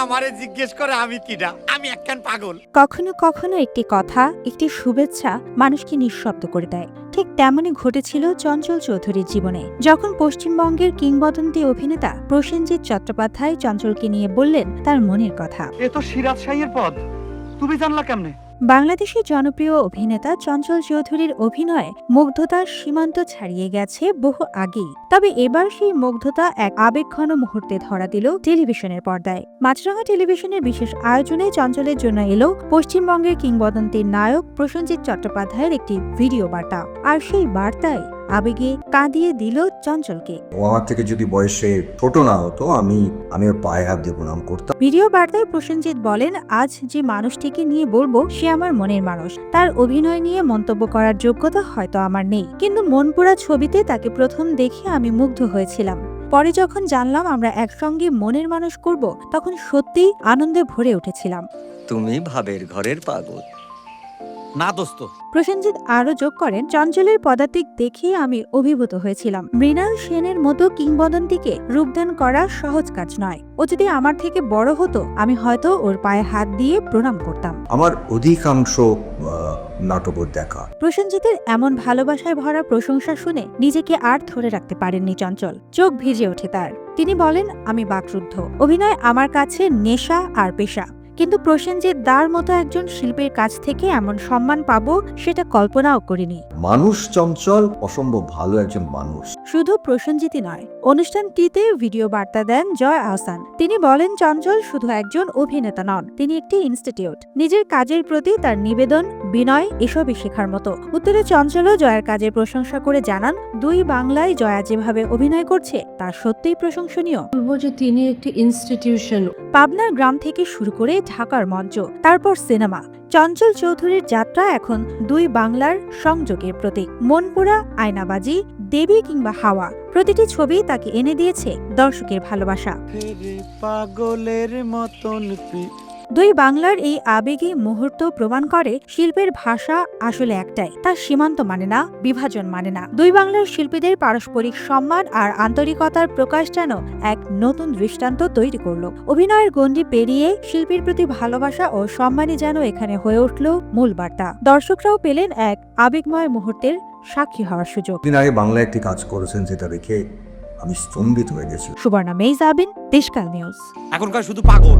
আমারে জিজ্ঞেস করে আমি কিডা, আমি একখান পাগল। কখনো কখনো একটি কথা, একটি শুভেচ্ছা মানুষকে নিঃশব্দ করে দেয়। ঠিক তেমনই ঘটেছিল চঞ্চল চৌধুরীর জীবনে, যখন পশ্চিমবঙ্গের কিংবদন্তি অভিনেতা প্রসেনজিৎ চট্টোপাধ্যায় চঞ্চলকে নিয়ে বললেন তার মনের কথা। এ তো সিরাজ শাহীর পদ, তুমি জানলা কেমনে? বাংলাদেশের জনপ্রিয় অভিনেতা চঞ্চল চৌধুরীর অভিনয়ে মুগ্ধতার সীমান্ত ছাড়িয়ে গেছে বহু আগেই। তবে এবার সেই মুগ্ধতা এক আবেগঘন মুহূর্তে ধরা দিল টেলিভিশনের পর্দায়। মাছরাঙা টেলিভিশনের বিশেষ আয়োজনে চঞ্চলের জন্য এলো পশ্চিমবঙ্গের কিংবদন্তির নায়ক প্রসেনজিৎ চট্টোপাধ্যায়ের একটি ভিডিও বার্তা। আর সেই বার্তায় আবেগে কাঁদিয়ে দিল চঞ্চলকে। ও আমার থেকে যদি বয়সে ছোট না হতো আমি ওর পায়ে হাত দিয়ে প্রণাম করতাম। ভিডিও বার্তায় প্রসেনজিৎ বলেন, আজ যে মানুষটিকে নিয়ে বলবো সে আমার মনের মানুষ। তার অভিনয় নিয়ে মন্তব্য করার যোগ্যতা হয়তো আমার নেই, কিন্তু মনপুরা ছবিতে তাকে প্রথম দেখে আমি মুগ্ধ হয়েছিলাম। পরে যখন জানলাম আমরা একসঙ্গে মনের মানুষ করব, তখন সত্যিই আনন্দে ভরে উঠেছিলাম। তুমি ভাবের ঘরের পাগল না দোস্ত। প্রসেনজিৎ আরো যোগ করেন, চঞ্চলের পদাতিক দেখে আমি অভিভূত হয়েছিলাম। মৃণাল সেনের মতো কিংবদন্তিকে রূপদান করা সহজ কাজ নয়। ও যদি আমার থেকে বড় হতো আমি হয়তো ওর পায়ে হাত দিয়ে প্রণাম করতাম। আমার অধিকাংশ নাটক দেখা। প্রসেনজিতের এমন ভালোবাসায় ভরা প্রশংসা শুনে নিজেকে আর ধরে রাখতে পারেননি চঞ্চল। চোখ ভিজে ওঠে তার। তিনি বলেন, আমি বাকরুদ্ধ। অভিনয় আমার কাছে নেশা আর পেশা, কিন্তু প্রসেনজিৎ দার মতো একজন শিল্পীর কাছ থেকে এমন সম্মান পাবো সেটা কল্পনাও করিনি। মানুষ চঞ্চল অসম্ভব ভালো একজন মানুষ। শুধু প্রসেনজিৎই নয়, অনুষ্ঠানটিতে ভিডিও বার্তা দেন জয় আহসান। তিনি বলেন, চঞ্চল শুধু একজন অভিনেতা নন, তিনি একটি ইনস্টিটিউট। নিজের কাজের প্রতি তার নিবেদন, বিনয় এসবই শেখার মতো। উত্তরে চঞ্চলও জয়ার কাজের প্রশংসা করে জানান, দুই বাংলায় জয়া যেভাবে অভিনয় করছে তা সত্যিই প্রশংসনীয়। বলবো যে তিনি একটি ইনস্টিটিউশন। পাবনার গ্রাম থেকে শুরু করে ঢাকার মঞ্চ, তারপর সিনেমা, চঞ্চল চৌধুরীর যাত্রা এখন দুই বাংলার সংযোগের প্রতীক। মনপুরা, আয়নাবাজি, দেবী কিংবা হাওয়া, প্রতিটি ছবি তাকে এনে দিয়েছে দর্শকের ভালোবাসা। পাগলের মতন দুই বাংলার এই আবেগী মুহূর্ত প্রমাণ করে শিল্পের ভাষা আসলে একটাই, তার সীমান্ত মানে না, বিভাজন মানে না। দুই বাংলার শিল্পীদের পারস্পরিক সম্মান আর আন্তরিকতার প্রকাশ যেন এক নতুন দৃষ্টান্ত তৈরি করল। অভিনয়ের গণ্ডি পেরিয়ে শিল্পীর প্রতি ভালোবাসা ও সম্মানই যেন এখানে হয়ে উঠল মূল বার্তা। দর্শকরাও পেলেন এক আবেগময় মুহূর্তের সাক্ষী হওয়ার সুযোগ। দিন আগে বাংলায় একটি কাজ করেছেন যেটা দেখে আমি স্তম্ভিত হয়ে গেছি। সুবর্ণা মেইজাবিন, দেশকাল নিউজ। এখনকার শুধু পাগল।